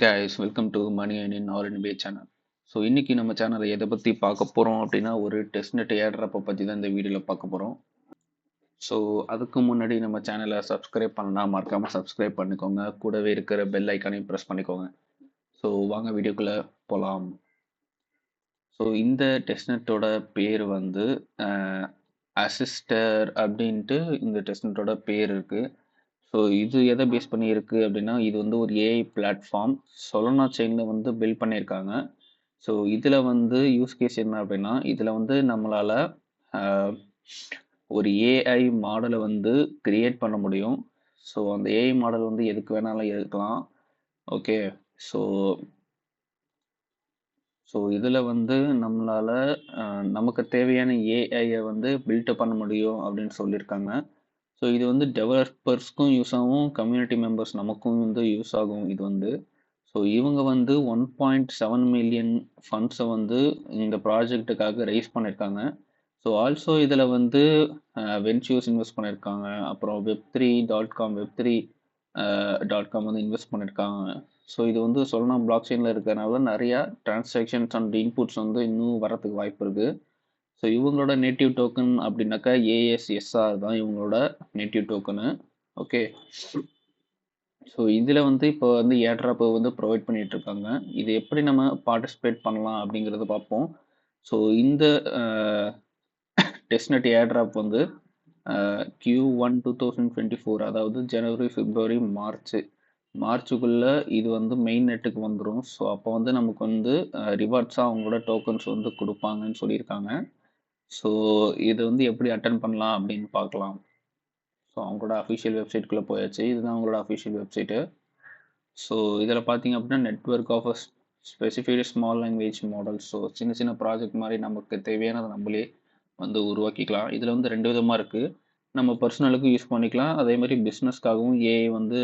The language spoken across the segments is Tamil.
Guys welcome to money and R in pay channel. So இன்னைக்கு நம்ம சேனலை எதை பற்றி பார்க்க போகிறோம் அப்படின்னா ஒரு டெஸ்ட்நெட் ஏடுறப்ப பற்றி தான் இந்த வீடியோவில் பார்க்க போகிறோம். ஸோ அதுக்கு முன்னாடி நம்ம சேனலை சப்ஸ்கிரைப் பண்ணலாம், மறக்காமல் சப்ஸ்கிரைப் பண்ணிக்கோங்க. கூடவே இருக்கிற பெல் ஐக்கானையும் ப்ரெஸ் பண்ணிக்கோங்க. ஸோ வாங்க வீடியோக்குள்ளே போகலாம். ஸோ இந்த டெஸ்ட்நெட்டோட பேர் வந்து அசிஸ்டர் அப்படின்ட்டு இந்த டெஸ்ட்நெட்டோட பேர் இருக்குது. ஸோ இது எதை பேஸ் பண்ணி இருக்குது அப்படின்னா இது வந்து ஒரு ஏஐ பிளாட்ஃபார்ம் சொலனா செயினில் வந்து பில்ட் பண்ணியிருக்காங்க. ஸோ இதில் வந்து யூஸ் கேஸ் என்ன அப்படின்னா இதில் வந்து நம்மளால் ஒரு ஏஐ மாடலை வந்து கிரியேட் பண்ண முடியும். ஸோ அந்த ஏஐ மாடல் வந்து எதுக்கு வேணாலும் இருக்கலாம். ஓகே. ஸோ ஸோ இதில் வந்து நம்மளால் நமக்கு தேவையான ஏஐயை வந்து பில்டப் பண்ண முடியும் அப்படின்னு சொல்லியிருக்காங்க. ஸோ இது வந்து டெவலப்பர்ஸ்க்கும் யூஸ் ஆகும், கம்யூனிட்டி மெம்பர்ஸ் நமக்கும் வந்து யூஸ் ஆகும் இது வந்து. ஸோ இவங்க வந்து 1.7 மில்லியன் ஃபண்ட்ஸை வந்து இந்த ப்ராஜெக்ட்டுக்காக ரைஸ் பண்ணியிருக்காங்க. ஸோ ஆல்சோ இதில் வந்து வென்ச்சூர்ஸ் இன்வெஸ்ட் பண்ணியிருக்காங்க, அப்புறம் வெப்3.com வெப்3.com வந்து இன்வெஸ்ட் பண்ணியிருக்காங்க. ஸோ இது வந்து சொல்லணும் பிளாக் செயினில் இருக்கிறனால நிறையா டிரான்சாக்ஷன்ஸ் அண்ட் இன்புட்ஸ் வந்து இன்னும் வரத்துக்கு வாய்ப்பு இருக்குது. ஸோ இவங்களோட நேட்டிவ் டோக்கன் அப்படின்னாக்கா ஏஎஸ்எஸ்ஆர் தான் இவங்களோட நேட்டிவ் டோக்கனு. ஓகே. ஸோ இதில் வந்து இப்போ வந்து ஏர்ட்ராப் வந்து ப்ரொவைட் பண்ணிட்டு இருக்காங்க. இது எப்படி நம்ம பார்ட்டிசிபேட் பண்ணலாம் அப்படிங்கிறத பார்ப்போம். ஸோ இந்த டெஸ்ட்நெட் ஏர்ட்ராப் வந்து Q1 2024, அதாவது ஜனவரி, பிப்ரவரி, மார்ச்சுக்குள்ளே இது வந்து மெயின் நெட்டுக்கு வந்துடும். ஸோ அப்போ வந்து நமக்கு வந்து ரிவார்ட்ஸாக அவங்களோட டோக்கன்ஸ் வந்து கொடுப்பாங்கன்னு சொல்லியிருக்காங்க. ஸோ இது வந்து எப்படி அட்டன் பண்ணலாம் அப்படின்னு பார்க்கலாம். ஸோ அவங்களோட அஃபிஷியல் வெப்சைட்குள்ளே போயாச்சு. இதுதான் அவங்களோட அஃபிஷியல் வெப்சைட்டு. ஸோ இதில் பார்த்தீங்க அப்படின்னா network of specified small language model. So சின்ன சின்ன ப்ராஜெக்ட் மாதிரி நமக்கு தேவையானதை நம்மளே வந்து உருவாக்கிக்கலாம். இதில் வந்து 2 விதமாக இருக்குது. நம்ம பர்சனலுக்கும் யூஸ் பண்ணிக்கலாம், அதே மாதிரி பிஸ்னஸ்க்காகவும் ஏஐ வந்து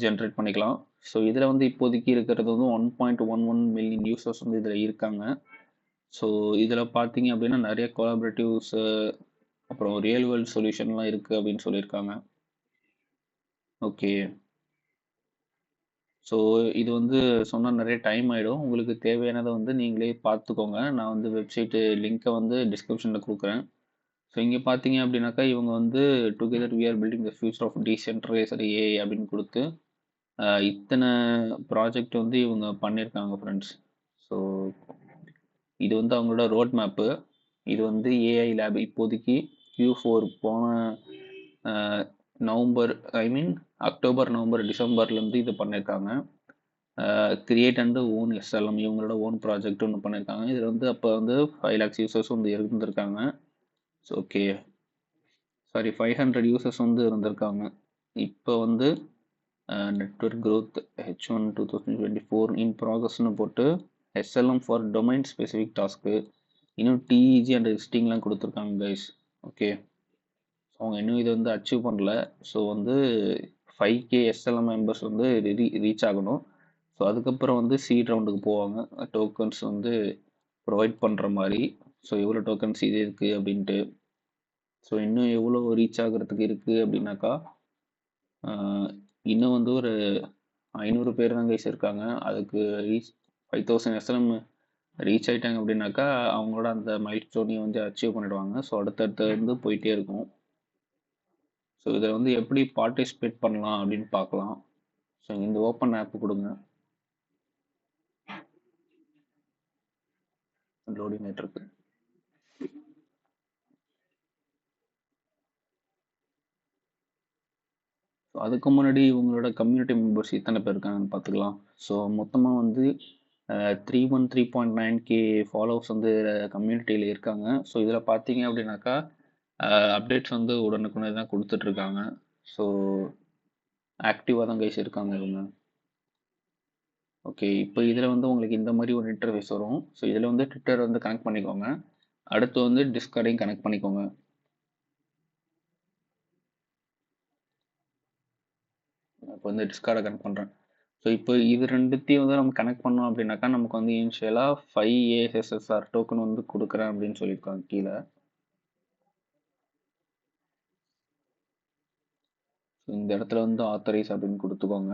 ஜென்ரேட் பண்ணிக்கலாம். ஸோ இதில் வந்து இப்போதைக்கு இருக்கிறது வந்து 1.11 மில்லியன் யூசர்ஸ் வந்து இதில் இருக்காங்க. ஸோ இதில் பார்த்தீங்க அப்படின்னா நிறைய கொலாபரேட்டிவ்ஸு அப்புறம் ரியல் வேர்ல்ட் சொல்யூஷன்லாம் இருக்குது அப்படின்னு சொல்லியிருக்காங்க. ஓகே. ஸோ இது வந்து சொன்னால் நிறைய டைம் ஆகிடும். உங்களுக்கு தேவையானதை வந்து நீங்களே பார்த்துக்கோங்க. நான் வந்து வெப்சைட்டு லிங்க்கை வந்து டிஸ்கிரிப்ஷனில் கொடுக்குறேன். ஸோ இங்கே பார்த்தீங்க அப்படின்னாக்கா இவங்க வந்து together we are building the future of decentralised AI அப்படின்னு கொடுத்து இத்தனை ப்ராஜெக்ட் வந்து இவங்க பண்ணியிருக்காங்க ஃப்ரெண்ட்ஸ். ஸோ இது வந்து அவங்களோட ரோட் மேப்பு. இது வந்து ஏஐ லேப் இப்போதைக்கு Q4 போன நவம்பர், ஐ மீன் அக்டோபர், நவம்பர், டிசம்பர்லேருந்து இது பண்ணியிருக்காங்க. கிரியேட் அண்ட் ஓன் எஸ்எல்எம் இவங்களோட ஓன் ப்ராஜெக்ட் ஒன்று பண்ணியிருக்காங்க. இதில் வந்து அப்போ வந்து 5 lakhs யூசர்ஸ் வந்து இருந்திருக்காங்க. ஸோ ஓகே, சாரி 500 யூசர்ஸ் வந்து இருந்திருக்காங்க. இப்போ வந்து நெட்ஒர்க் க்ரோத் H1 2024 இன் ப்ராக்ரஸ்னு போட்டு SLM for domain specific task இன்னும் டிஇஜி அண்ட் லிஸ்டிங்லாம் கொடுத்துருக்காங்க கைஸ். ஓகே. அவங்க இன்னும் இதை வந்து அச்சீவ் பண்ணல. ஸோ வந்து 5K எஸ்எல்எம் மெம்பர்ஸ் வந்து ரீச் ஆகணும். ஸோ அதுக்கப்புறம் வந்து சீட் ரவுண்டுக்கு போவாங்க, டோக்கன்ஸ் வந்து ப்ரொவைட் பண்ணுற மாதிரி. ஸோ எவ்வளோ டோக்கன்ஸ் இது இருக்குது அப்படின்ட்டு. ஸோ இன்னும் எவ்வளோ ரீச் ஆகிறதுக்கு இருக்குது அப்படின்னாக்கா இன்னும் வந்து ஒரு 500 பேர் தான் கைஸ் இருக்காங்க. அதுக்கு ரீச் 5000 எஸ்எல்எம் ரீச் ஆகிட்டாங்க அப்படின்னாக்கா அவங்களோட அந்த மைல் ஸ்டோனையும் வந்து அச்சீவ் பண்ணிடுவாங்க. ஸோ அடுத்தடுத்து வந்து போயிட்டே இருக்கும். ஸோ இதில் வந்து எப்படி பார்ட்டிசிபேட் பண்ணலாம் அப்படின்னு பார்க்கலாம். ஸோ இந்த ஓப்பன் ஆப் கொடுங்க, லோடிங் ஆகிட்டு இருக்கு. ஸோ அதுக்கு முன்னாடி இவங்களோட கம்யூனிட்டி மெம்பர்ஸ் எத்தனை பேர் இருக்காங்கன்னு பார்த்துக்கலாம். ஸோ மொத்தமாக வந்து 313.9K ஃபாலோவர்ஸ் வந்து கம்யூனிட்டியில் இருக்காங்க. ஸோ இதில் பார்த்தீங்க அப்படின்னாக்கா அப்டேட்ஸ் வந்து உடனுக்குடனே தான் கொடுத்துட்ருக்காங்க. ஸோ ஆக்டிவாக தான் கைஸ் இருக்காங்க இவங்க. ஓகே. இப்போ இதில் வந்து உங்களுக்கு இந்த மாதிரி ஒரு இன்டர்ஃபேஸ் வரும். ஸோ இதில் வந்து ட்விட்டர் வந்து கனெக்ட் பண்ணிக்கோங்க. அடுத்து வந்து டிஸ்கார்டையும் கனெக்ட் பண்ணிக்கோங்க. இப்போ வந்து டிஸ்கார்டை கனெக்ட் பண்ணுறேன். ஸோ இப்போ இது ரெண்டுத்தையும் வந்து நம்ம கனெக்ட் பண்ணோம் அப்படின்னாக்கா நமக்கு வந்து இனிஷியலாக 5 ASSR டோக்கன் வந்து கொடுக்குறேன் அப்படின்னு சொல்லியிருக்காங்க கீழே. ஸோ இந்த இடத்துல வந்து ஆத்தரைஸ் அப்படின்னு கொடுத்துக்கோங்க.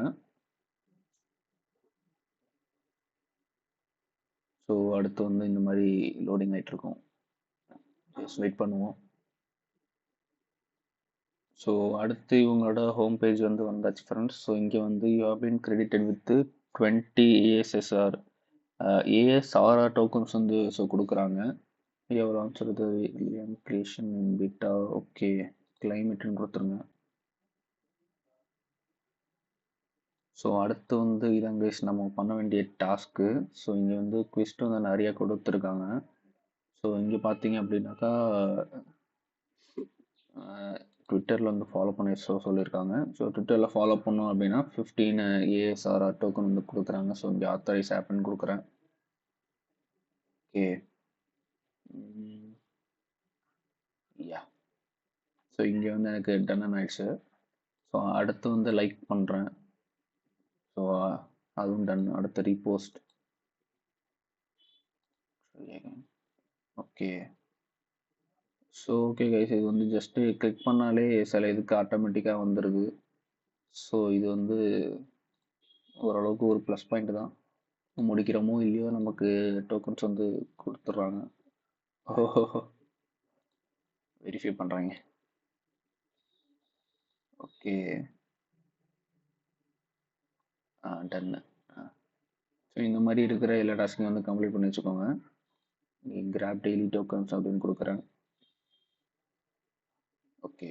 ஸோ அடுத்து வந்து இந்த மாதிரி லோடிங் ஆகிட்டு இருக்கும். ஜஸ்ட் வெயிட் பண்ணுவோம். ஸோ அடுத்து இவங்களோட ஹோம் பேஜ் வந்து வந்தாச்சு ஃப்ரெண்ட்ஸ். ஸோ இங்கே வந்து you have been credited with 20 ASSR ASRR tokens வந்து ஸோ கொடுக்குறாங்க. எவ்வளோ சொல்கிறது கிரியேஷன் பிட்டா ஓகே கிளைமேட்டுன்னு கொடுத்துருங்க. ஸோ அடுத்து வந்து இதான் கைஸ் நம்ம பண்ண வேண்டிய டாஸ்க்கு. ஸோ இங்கே வந்து குவிஸ்ட் வந்து நிறையா கொடுத்துருக்காங்க. ஸோ இங்கே பார்த்தீங்க அப்படின்னாக்கா ட்விட்டரில் வந்து ஃபாலோ பண்ணி சொல்லியிருக்காங்க. ஸோ ட்விட்டரில் ஃபாலோ பண்ணோம் அப்படின்னா 15 ஏஎஸ்ஆர்ஆர் டோக்கன் வந்து கொடுக்குறாங்க. ஸோ இங்கே ஆத்தரைஸ் ஆப்னு கொடுக்குறேன். ஓகே யா ஸோ இங்கே வந்து எனக்கு டன் ஆயிடுச்சு. ஸோ அடுத்து வந்து லைக் பண்ணுறேன். ஸோ அதுவும் டன். அடுத்து repost. Okay so okay guys, இது வந்து ஜஸ்ட்டு கிளிக் பண்ணாலே சில இதுக்கு ஆட்டோமேட்டிக்காக வந்துடுது. ஸோ இது வந்து ஓரளவுக்கு ஒரு ப்ளஸ் பாயிண்ட் தான். முடிக்கிறோமோ இல்லையோ நமக்கு டோக்கன்ஸ் வந்து கொடுத்துட்றாங்க. ஓஹோ வெரிஃபை பண்ணுறாங்க. ஓகே டன்னு. ஸோ இந்த மாதிரி இருக்கிற எல்லா டாஸ்க்கையும் வந்து கம்ப்ளீட் பண்ணி வச்சுக்கோங்க. கிராப் டெய்லி டோக்கன்ஸ் அப்படின்னு கொடுக்குறேன். ஓகே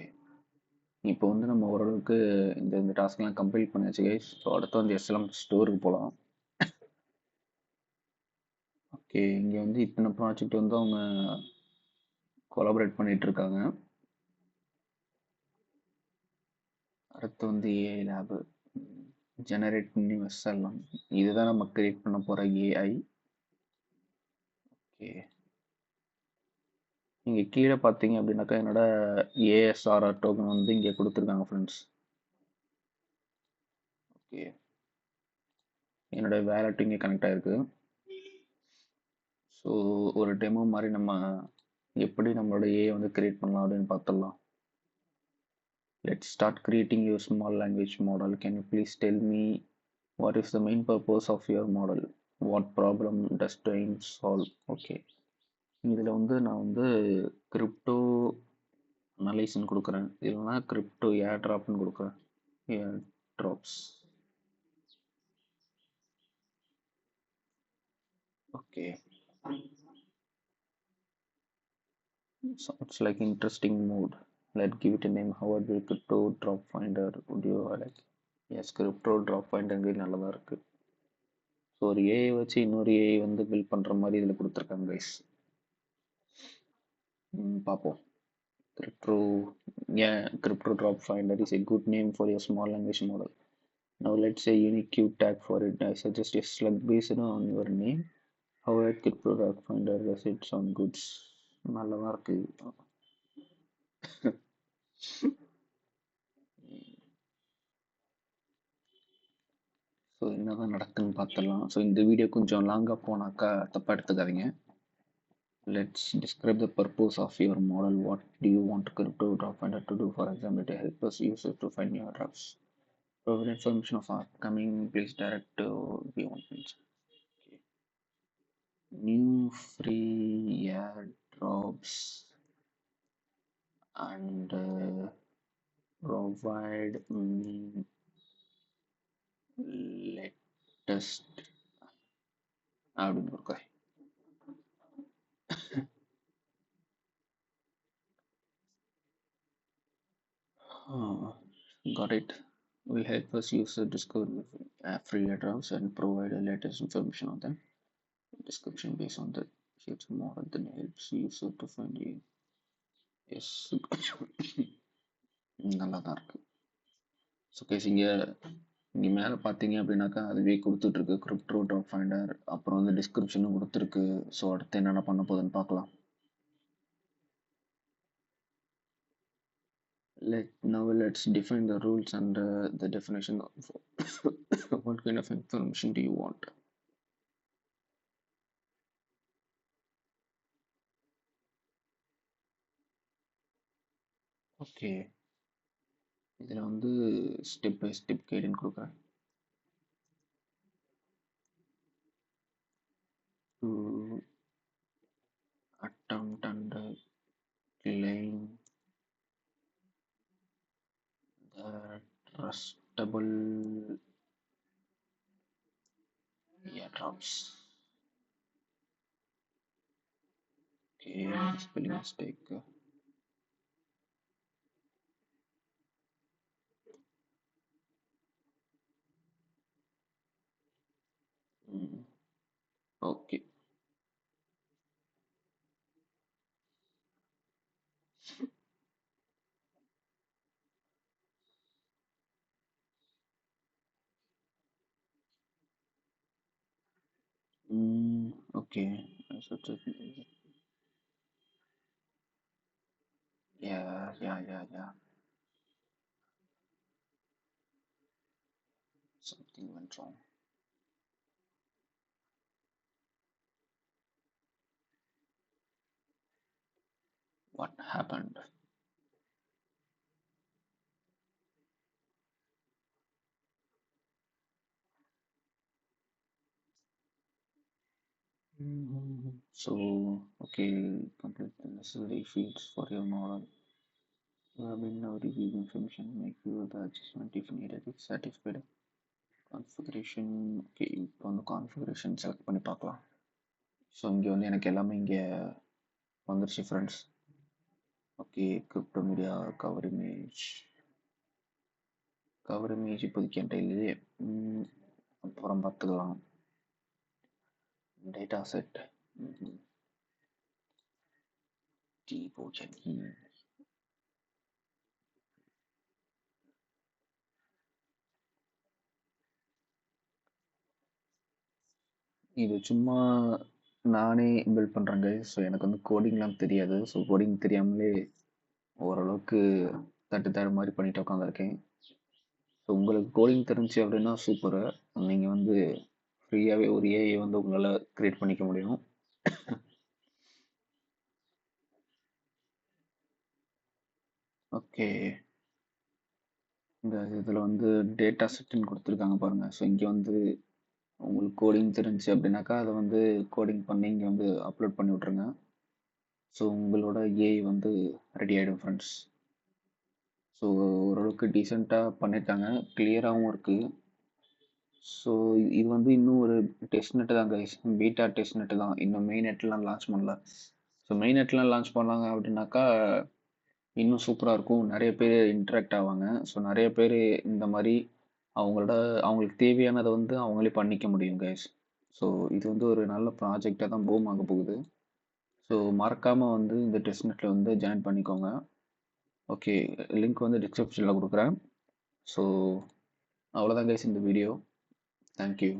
இப்போ வந்து நம்ம ஓரளவுக்கு இந்த டாஸ்க்லாம் கம்ப்ளீட் பண்ணியாச்சு கைஸ். ஸோ அடுத்து வந்து எஸ்எல்எம் ஸ்டோருக்கு போகலாம். ஓகே இங்கே வந்து இத்தனை ப்ராஜெக்ட் வந்து அவங்க கொலாபரேட் பண்ணிட்டு இருக்காங்க. அடுத்து வந்து AI lab generate new SLM, இதுதான் நம்ம கிரியேட் பண்ண போகிற ஏஐ. ஓகே இங்கே கீழே பார்த்தீங்க அப்படின்னாக்கா என்னோட ஏஎஸ்ஆர்ஆர் டோக்கன் வந்து இங்கே கொடுத்துருக்காங்க ஃப்ரெண்ட்ஸ். ஓகே என்னோட வேலட் இங்கே கனெக்ட் ஆகிருக்கு. ஸோ ஒரு டெமோ மாதிரி நம்ம எப்படி நம்மளோட ஏஐ வந்து கிரியேட் பண்ணலாம் அப்படின்னு பார்த்துடலாம். Let's start creating your small language model. Can you please tell me what is the main purpose of your model? What problem does it aim solve? Okay. இதில் வந்து நான் வந்து கிரிப்டோ அனலைஸ்ன்னு கொடுக்குறேன். இல்லைனா கிரிப்டோ ஏர் ட்ராப்னு கொடுக்குறேன். Air drops. Okay sounds like interesting mood. Let's give it a name. How would be crypto drop finder? Would you like? Yes, crypto drop finder நல்லதாக இருக்குது. ஸோ ஒரு ஏஐ வச்சு இன்னொரு ஏஐ வந்து பில்ட் பண்ணுற மாதிரி இதில் கொடுத்துருக்காங்க கைஸ். பார்ப்போம். Crypto drop finder is a good name for your small language model. Now let's say unique Q tag for it. I suggest a slug based on your name. However, crypto drop finder does it sound good? நல்லதாக இருக்கு. ஸோ என்னதான் நடக்குதுன்னு பார்த்துடலாம். ஸோ இந்த வீடியோ கொஞ்சம் லாங்காக போனாக்கா தப்பாக எடுத்துக்காதீங்க. Let's describe the purpose of your model. What do you want crypto drop finder to do? For example, to help us users to find your drops. Provide information of upcoming, please direct to V1 page. Okay. New free airdrops and provide latest அப்படின்னு இருக்கேன். Got it. Will help us user discover free airdrops and provide the latest information on them. Description based on the future model then helps user to find you. Yes. நல்லா தான் இருக்கு. ஸோ கேஸ் இங்கே மேலே பார்த்தீங்க அப்படின்னாக்கா அதுவே கொடுத்துட்ருக்கு கிரிப்டோ ட்ராப் ஃபைண்டர். அப்புறம் வந்து டிஸ்கிரிப்ஷனும் கொடுத்துருக்கு. ஸோ அடுத்து என்னென்ன பண்ண போகுதுன்னு பார்க்கலாம். Now let's define the rules and the definition of what kind of information do you want. Okay இதில் வந்து ஸ்டெப் பை ஸ்டெப் கைடுன்னு கொடுக்குறேன். Airdrops. Okay, spelling mistake. Okay. Okay. So yeah. Something went wrong. What happened? So, okay, complete the necessary fields for your model. You have been now reviewing information, make you the adjustment if needed, if satisfied. Configuration, okay, இப்போ வந்து configuration select பண்ணி பார்க்கலாம். ஸோ இங்கே வந்து எனக்கு எல்லாமே இங்கே வந்துருச்சு friends. Okay, crypto media cover image இப்போதைக்கு என்கிட்ட இல்லையே. அப்புறம் பார்த்துக்கலாம். டேட்டா செட் இது சும்மா நானே பில்ட் பண்ணுறேங்க. ஸோ எனக்கு வந்து கோடிங்லாம் தெரியாது. ஸோ கோடிங் தெரியாமலே ஓரளவுக்கு தட்டு மாதிரி பண்ணிட்டு உட்காந்துருக்கேன். ஸோ உங்களுக்கு கோடிங் தெரிஞ்சு அப்படின்னா சூப்பரு. நீங்கள் வந்து ஃப்ரீயாகவே ஒரு ஏஐ வந்து உங்களால் க்ரியேட் பண்ணிக்க முடியும். ஓகே, இந்த இதில் வந்து டேட்டா செட்டுன்னு கொடுத்துருக்காங்க பாருங்கள். ஸோ இங்கே வந்து உங்களுக்கு கோடிங் தெரிஞ்சு அப்படின்னாக்கா அதை வந்து கோடிங் பண்ணி இங்கே வந்து அப்லோட் பண்ணி விட்ருங்க. ஸோ உங்களோட ஏஐ வந்து ரெடி ஆகிடும் ஃப்ரெண்ட்ஸ். ஸோ ஓரளவுக்கு டீசெண்டாக பண்ணியிருக்காங்க, கிளியராகவும் இருக்குது. ஸோ இது வந்து இன்னும் ஒரு டெஸ்ட் நெட்டு தான் கைஸ், பீட்டா டெஸ்ட் நெட்டு தான், இன்னும் மெயின் நெட்லாம் லான்ச் பண்ணல. ஸோ மெயின் நெட்லாம் லான்ச் பண்ணாங்க அப்படின்னாக்கா இன்னும் சூப்பராக இருக்கும், நிறைய பேர் இன்ட்ராக்ட் ஆவாங்க. ஸோ நிறைய பேர் இந்த மாதிரி அவங்களுக்கு தேவையானதை வந்து அவங்களே பண்ணிக்க முடியும் கைஸ். ஸோ இது வந்து ஒரு நல்ல ப்ராஜெக்டாக தான் பூம் ஆக போகுது. ஸோ மறக்காமல் வந்து இந்த டெஸ்ட் நெட்டில் வந்து ஜாயின் பண்ணிக்கோங்க. ஓகே, லிங்க் வந்து டிஸ்கிரிப்ஷனில் கொடுக்குறேன். ஸோ அவ்வளோதான் கைஸ் இந்த வீடியோ. தேங்க்யூ.